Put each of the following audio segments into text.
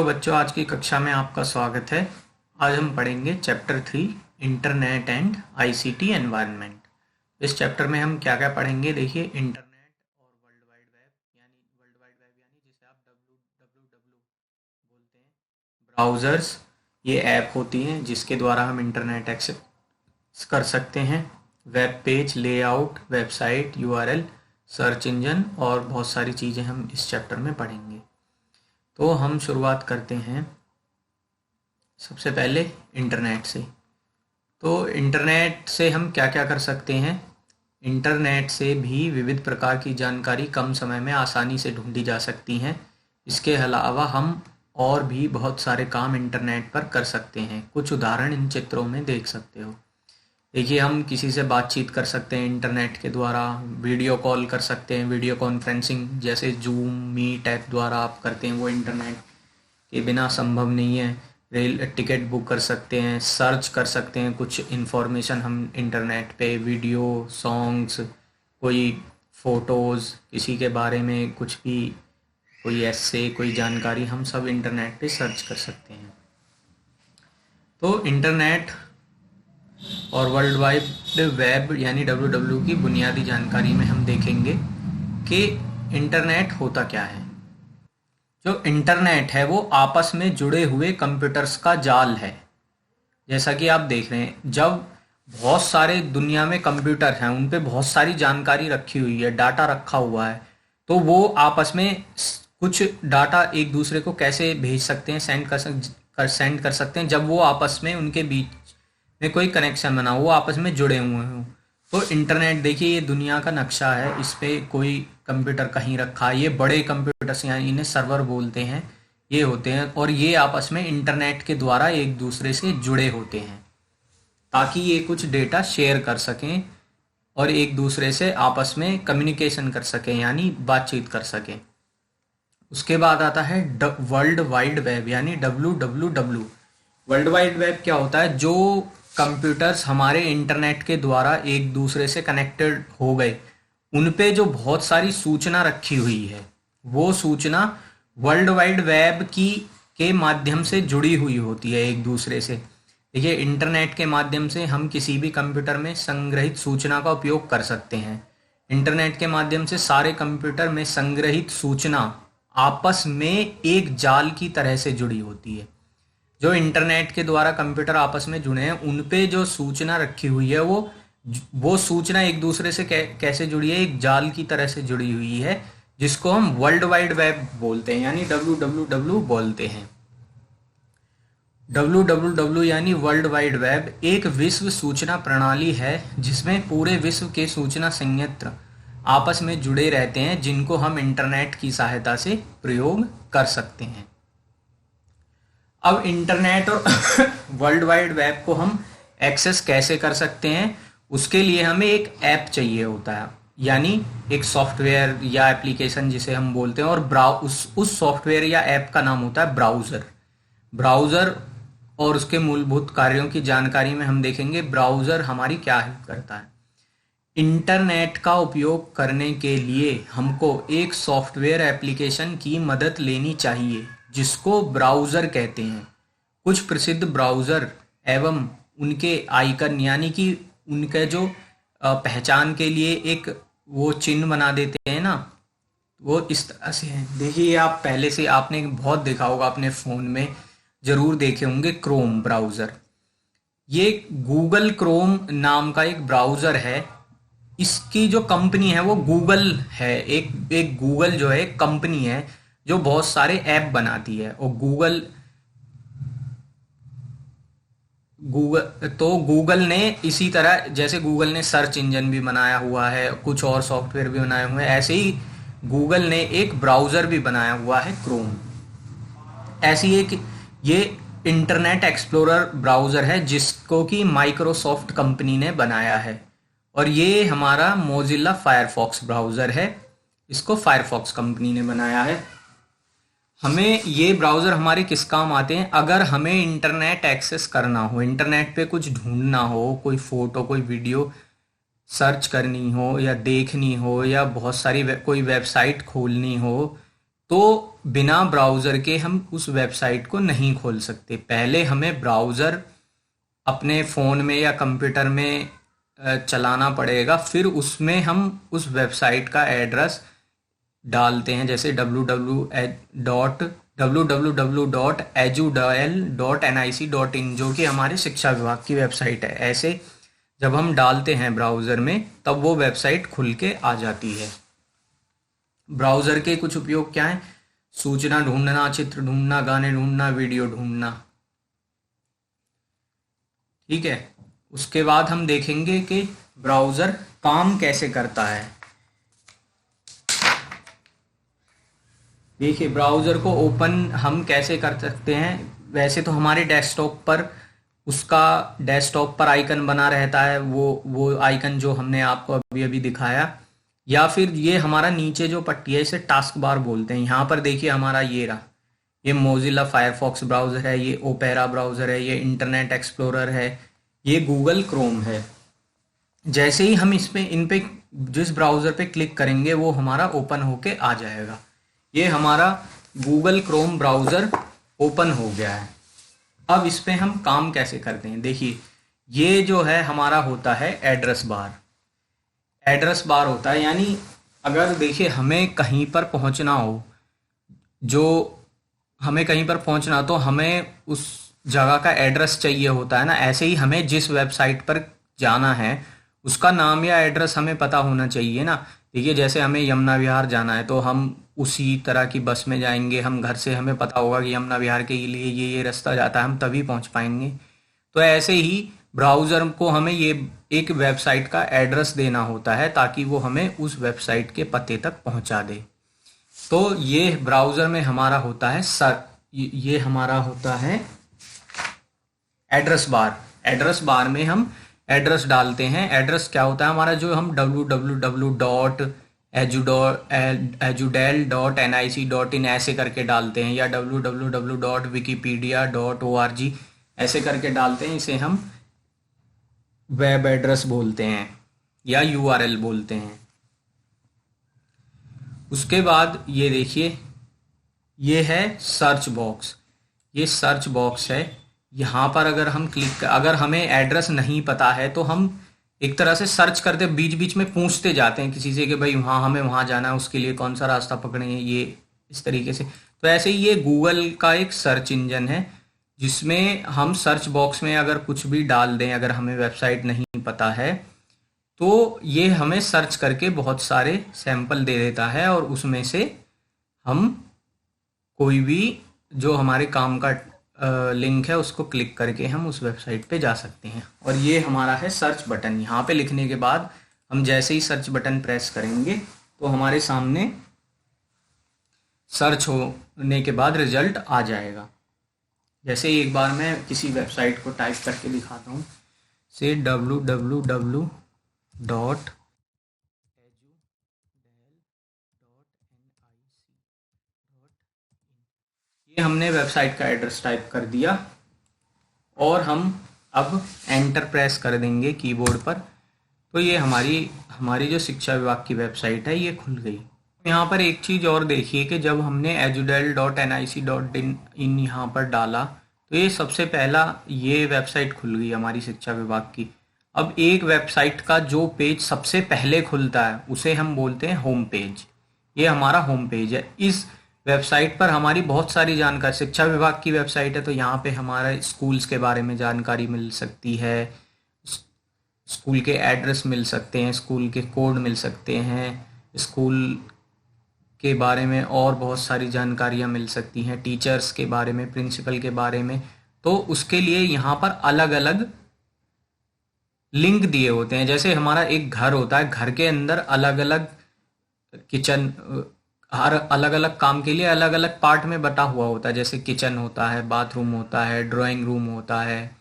तो बच्चों, आज की कक्षा में आपका स्वागत है। आज हम पढ़ेंगे chapter 3 internet and ICT environment. इस चैप्टर में हम क्या क्या पढ़ेंगे, देखिए। इंटरनेट और वर्ल्ड वाइड वेब यानी जिसे आप डब्ल्यू बोलते हैं। ब्राउज़र्स, ये ऐप होती हैं जिसके द्वारा हम इंटरनेट एक्सेस कर सकते हैं। Web page, layout, website, URL, search engine और बहुत सारी चीज़ें हम इस चैप्टर में पढ़ेंगे। तो हम शुरुआत करते हैं सबसे पहले इंटरनेट से। तो इंटरनेट से हम क्या क्या कर सकते हैं। इंटरनेट से भी विविध प्रकार की जानकारी कम समय में आसानी से ढूंढी जा सकती हैं। इसके अलावा हम और भी बहुत सारे काम इंटरनेट पर कर सकते हैं। कुछ उदाहरण इन चित्रों में देख सकते हो। देखिए, हम किसी से बातचीत कर सकते हैं इंटरनेट के द्वारा। वीडियो कॉल कर सकते हैं, वीडियो कॉन्फ्रेंसिंग जैसे जूम, मीट ऐप द्वारा आप करते हैं, वो इंटरनेट के बिना संभव नहीं है। रेल टिकट बुक कर सकते हैं, सर्च कर सकते हैं कुछ इन्फॉर्मेशन हम इंटरनेट पे, वीडियो, सॉन्ग्स, कोई फ़ोटोज़, किसी के बारे में कुछ भी, कोई ऐसे कोई जानकारी हम सब इंटरनेट पे सर्च कर सकते हैं। तो इंटरनेट और वर्ल्ड वाइड वेब यानी डब्ल्यू की बुनियादी जानकारी में हम देखेंगे कि इंटरनेट होता क्या है। जो इंटरनेट है वो आपस में जुड़े हुए कंप्यूटर्स का जाल है। जैसा कि आप देख रहे हैं, जब बहुत सारे दुनिया में कंप्यूटर हैं, उन पे बहुत सारी जानकारी रखी हुई है, डाटा रखा हुआ है, तो वो आपस में कुछ डाटा एक दूसरे को कैसे भेज सकते हैं, सेंड कर सकते हैं, जब वो आपस में उनके बीच में कोई कनेक्शन बना, वो आपस में जुड़े हुए हों। तो इंटरनेट देखिए, ये दुनिया का नक्शा है। इस पे कोई कंप्यूटर कहीं रखा है। ये बड़े कंप्यूटर्स, यानी इन्हें सर्वर बोलते हैं, ये होते हैं, और ये आपस में इंटरनेट के द्वारा एक दूसरे से जुड़े होते हैं ताकि ये कुछ डेटा शेयर कर सकें और एक दूसरे से आपस में कम्युनिकेशन कर सकें, यानी बातचीत कर सकें। उसके बाद आता है वर्ल्ड वाइड वेब यानी डब्ल्यू। वर्ल्ड वाइड वेब क्या होता है? जो कंप्यूटर्स हमारे इंटरनेट के द्वारा एक दूसरे से कनेक्टेड हो गए, उन पे जो बहुत सारी सूचना रखी हुई है, वो सूचना वर्ल्ड वाइड वेब की के माध्यम से जुड़ी हुई होती है एक दूसरे से। देखिए, इंटरनेट के माध्यम से हम किसी भी कंप्यूटर में संग्रहित सूचना का उपयोग कर सकते हैं। इंटरनेट के माध्यम से सारे कंप्यूटर में संग्रहित सूचना आपस में एक जाल की तरह से जुड़ी होती है। जो इंटरनेट के द्वारा कंप्यूटर आपस में जुड़े हैं, उन पे जो सूचना रखी हुई है, वो सूचना एक दूसरे से कैसे जुड़ी है? एक जाल की तरह से जुड़ी हुई है, जिसको हम वर्ल्ड वाइड वेब बोलते हैं, यानी डब्ल्यू बोलते हैं। डब्ल्यू यानी वर्ल्ड वाइड वेब एक विश्व सूचना प्रणाली है जिसमें पूरे विश्व के सूचना संयंत्र आपस में जुड़े रहते हैं, जिनको हम इंटरनेट की सहायता से प्रयोग कर सकते हैं। अब इंटरनेट और वर्ल्ड वाइड वेब को हम एक्सेस कैसे कर सकते हैं? उसके लिए हमें एक ऐप चाहिए होता है, यानी एक सॉफ्टवेयर या एप्लीकेशन जिसे हम बोलते हैं, और उस सॉफ्टवेयर या ऐप का नाम होता है ब्राउज़र। और उसके मूलभूत कार्यों की जानकारी में हम देखेंगे ब्राउज़र हमारी क्या हेल्प करता है। इंटरनेट का उपयोग करने के लिए हमको एक सॉफ्टवेयर एप्लीकेशन की मदद लेनी चाहिए, जिसको ब्राउज़र कहते हैं। कुछ प्रसिद्ध ब्राउज़र एवं उनके आइकन, यानी कि उनके जो पहचान के लिए एक वो चिन्ह बना देते हैं ना, वो इस तरह से है। देखिए, आप पहले से आपने बहुत देखा होगा, अपने फ़ोन में ज़रूर देखे होंगे क्रोम ब्राउज़र। ये गूगल क्रोम नाम का एक ब्राउज़र है। इसकी जो कंपनी है वो गूगल है। एक गूगल जो है एक कंपनी है जो बहुत सारे ऐप बनाती है। और गूगल ने इसी तरह, जैसे गूगल ने सर्च इंजन भी बनाया हुआ है, कुछ और सॉफ्टवेयर भी बनाए हुए हैं, ऐसे ही गूगल ने एक ब्राउज़र भी बनाया हुआ है, क्रोम। ऐसी एक ये इंटरनेट एक्सप्लोरर ब्राउज़र है जिसको कि माइक्रोसॉफ्ट कंपनी ने बनाया है। और ये हमारा मोजिल्ला फायरफॉक्स ब्राउज़र है, इसको फायरफॉक्स कंपनी ने बनाया है। हमें ये ब्राउज़र हमारे किस काम आते हैं? अगर हमें इंटरनेट एक्सेस करना हो, इंटरनेट पे कुछ ढूंढना हो, कोई फ़ोटो, कोई वीडियो सर्च करनी हो या देखनी हो, या बहुत सारी कोई वेबसाइट खोलनी हो, तो बिना ब्राउज़र के हम उस वेबसाइट को नहीं खोल सकते। पहले हमें ब्राउज़र अपने फ़ोन में या कंप्यूटर में चलाना पड़ेगा, फिर उसमें हम उस वेबसाइट का एड्रेस डालते हैं, जैसे www.edudel.nic.in, जो कि हमारे शिक्षा विभाग की वेबसाइट है। ऐसे जब हम डालते हैं ब्राउज़र में, तब वो वेबसाइट खुल के आ जाती है। ब्राउज़र के कुछ उपयोग क्या हैं? सूचना ढूंढना, चित्र ढूंढना, गाने ढूंढना, वीडियो ढूंढना। ठीक है, उसके बाद हम देखेंगे कि ब्राउज़र काम कैसे करता है। देखिए, ब्राउज़र को ओपन हम कैसे कर सकते हैं। वैसे तो हमारे डेस्कटॉप पर आइकन बना रहता है, वो आइकन जो हमने आपको अभी अभी दिखाया, या फिर ये हमारा नीचे जो पट्टी है इसे टास्क बार बोलते हैं। यहाँ पर देखिए हमारा ये रहा, ये मोजिला फायरफॉक्स ब्राउज़र है, ये ओपेरा ब्राउज़र है, ये इंटरनेट एक्सप्लोरर है, ये गूगल क्रोम है। जैसे ही हम इन पे जिस ब्राउज़र पे क्लिक करेंगे वो हमारा ओपन होके आ जाएगा। ये हमारा गूगल क्रोम ब्राउज़र ओपन हो गया है। अब इस पे हम काम कैसे करते हैं, देखिए ये जो है हमारा होता है एड्रेस बार होता है। यानी अगर देखिए हमें कहीं पर पहुंचना हो, तो हमें उस जगह का एड्रेस चाहिए होता है ना। ऐसे ही हमें जिस वेबसाइट पर जाना है उसका नाम या एड्रेस हमें पता होना चाहिए ना। देखिए जैसे हमें यमुना विहार जाना है तो हम उसी तरह की बस में जाएंगे, हम घर से हमें पता होगा कि यमुना विहार के लिए ये रास्ता जाता है, हम तभी पहुंच पाएंगे। तो ऐसे ही ब्राउज़र को हमें ये एक वेबसाइट का एड्रेस देना होता है ताकि वो हमें उस वेबसाइट के पते तक पहुंचा दे। तो ये ब्राउज़र में हमारा होता है ये हमारा होता है एड्रेस बार में हम एड्रेस डालते हैं। एड्रेस क्या होता है हमारा, जो हम www.edudel.nic.in ऐसे करके डालते हैं, या www.wikipedia.org ऐसे करके डालते हैं। इसे हम वेब एड्रेस बोलते हैं या URL बोलते हैं। उसके बाद ये देखिए, ये है सर्च बॉक्स। ये सर्च बॉक्स है, यहाँ पर अगर हम अगर हमें एड्रेस नहीं पता है तो हम एक तरह से सर्च करते, बीच बीच में पूछते जाते हैं किसी से कि भाई हमें वहाँ जाना है, उसके लिए कौन सा रास्ता पकड़ेंगे, ये इस तरीके से। तो ऐसे ही ये गूगल का एक सर्च इंजन है जिसमें हम सर्च बॉक्स में अगर कुछ भी डाल दें, अगर हमें वेबसाइट नहीं पता है तो ये हमें सर्च करके बहुत सारे सैंपल दे देता है, और उसमें से हम कोई भी जो हमारे काम का लिंक है उसको क्लिक करके हम उस वेबसाइट पे जा सकते हैं। और ये हमारा है सर्च बटन। यहाँ पे लिखने के बाद हम जैसे ही सर्च बटन प्रेस करेंगे तो हमारे सामने सर्च होने के बाद रिजल्ट आ जाएगा। जैसे ही एक बार मैं किसी वेबसाइट को टाइप करके दिखाता हूँ, से www.edudel.nic. ये हमने वेबसाइट का एड्रेस टाइप कर दिया और हम अब एंटर प्रेस कर देंगे कीबोर्ड पर, तो ये हमारी जो शिक्षा विभाग की वेबसाइट है ये खुल गई। यहाँ पर एक चीज़ और देखिए कि जब हमने edudel.nic.in यहाँ पर डाला तो ये सबसे पहला ये वेबसाइट खुल गई हमारी शिक्षा विभाग की। अब एक वेबसाइट का जो पेज सबसे पहले खुलता है उसे हम बोलते हैं होम पेज। ये हमारा होम पेज है। इस वेबसाइट पर हमारी बहुत सारी जानकारी, शिक्षा विभाग की वेबसाइट है तो यहाँ पे हमारा स्कूल्स के बारे में जानकारी मिल सकती है, स्कूल के एड्रेस मिल सकते हैं, स्कूल के कोड मिल सकते हैं, स्कूल के बारे में और बहुत सारी जानकारियाँ मिल सकती हैं, टीचर्स के बारे में, प्रिंसिपल के बारे में। तो उसके लिए यहाँ पर अलग अलग लिंक दिए होते हैं। जैसे हमारा एक घर होता है, घर के अंदर अलग अलग किचन, हर अलग अलग काम के लिए अलग अलग पार्ट में बटा हुआ होता है। जैसे किचन होता है, बाथरूम होता है, ड्राइंग रूम होता है,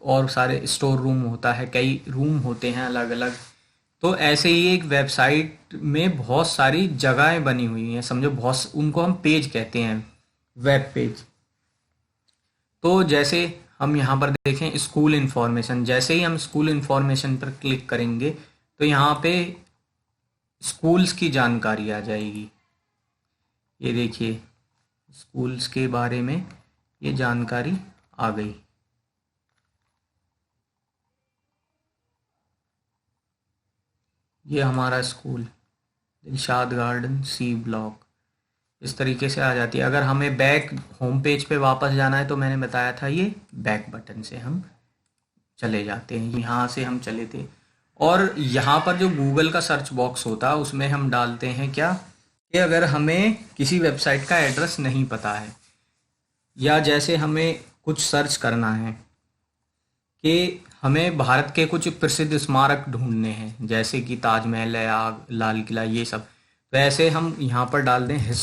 और सारे स्टोर रूम होता है, कई रूम होते हैं अलग अलग। तो ऐसे ही एक वेबसाइट में बहुत सारी जगहें बनी हुई हैं, समझो बहुत, उनको हम पेज कहते हैं, वेब पेज। तो जैसे हम यहाँ पर देखें स्कूल इन्फॉर्मेशन, जैसे ही हम स्कूल इन्फॉर्मेशन पर क्लिक करेंगे तो यहाँ पे स्कूल्स की जानकारी आ जाएगी। ये देखिए स्कूल्स के बारे में ये जानकारी आ गई। ये हमारा school Dilshad Garden C block इस तरीके से आ जाती है। अगर हमें बैक होम पेज पे वापस जाना है तो मैंने बताया था ये बैक बटन से हम चले जाते हैं। यहाँ से हम चले थे और यहाँ पर जो गूगल का सर्च बॉक्स होता है उसमें हम डालते हैं क्या कि अगर हमें किसी वेबसाइट का एड्रेस नहीं पता है या जैसे हमें कुछ सर्च करना है कि हमें भारत के कुछ प्रसिद्ध स्मारक ढूंढने हैं जैसे कि ताजमहल है, लाल किला, ये सब, तो ऐसे हम यहाँ पर डाल दें इन्हें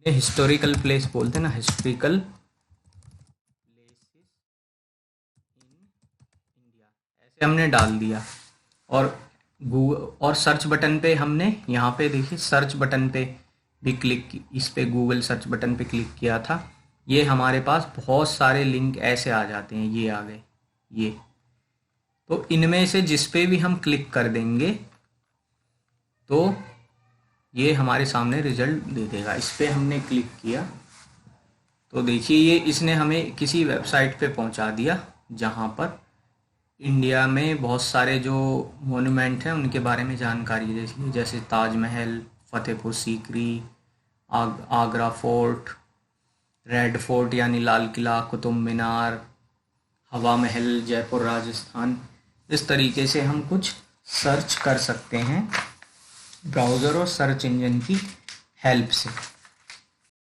हिस्टोरिकल प्लेस बोलते हैं ना, हिस्टोरिकल प्लेसेस इन इंडिया, ऐसे हमने डाल दिया और गूगल और सर्च बटन पे हमने यहाँ पे देखिए सर्च बटन पे भी इस पे गूगल सर्च बटन पे क्लिक किया था। ये हमारे पास बहुत सारे लिंक ऐसे आ जाते हैं, ये आ गए ये, तो इनमें से जिस पे भी हम क्लिक कर देंगे तो ये हमारे सामने रिजल्ट दे देगा। इस पे हमने क्लिक किया तो देखिए ये इसने हमें किसी वेबसाइट पे पहुंचा दिया जहां पर इंडिया में बहुत सारे जो मोन्यूमेंट हैं उनके बारे में जानकारी है, जैसे Taj Mahal, Fatehpur Sikri, Agra fort, red fort यानी लाल किला, कुतुब मीनार, हवा महल जयपुर राजस्थान। इस तरीके से हम कुछ सर्च कर सकते हैं ब्राउज़र और सर्च इंजन की हेल्प से।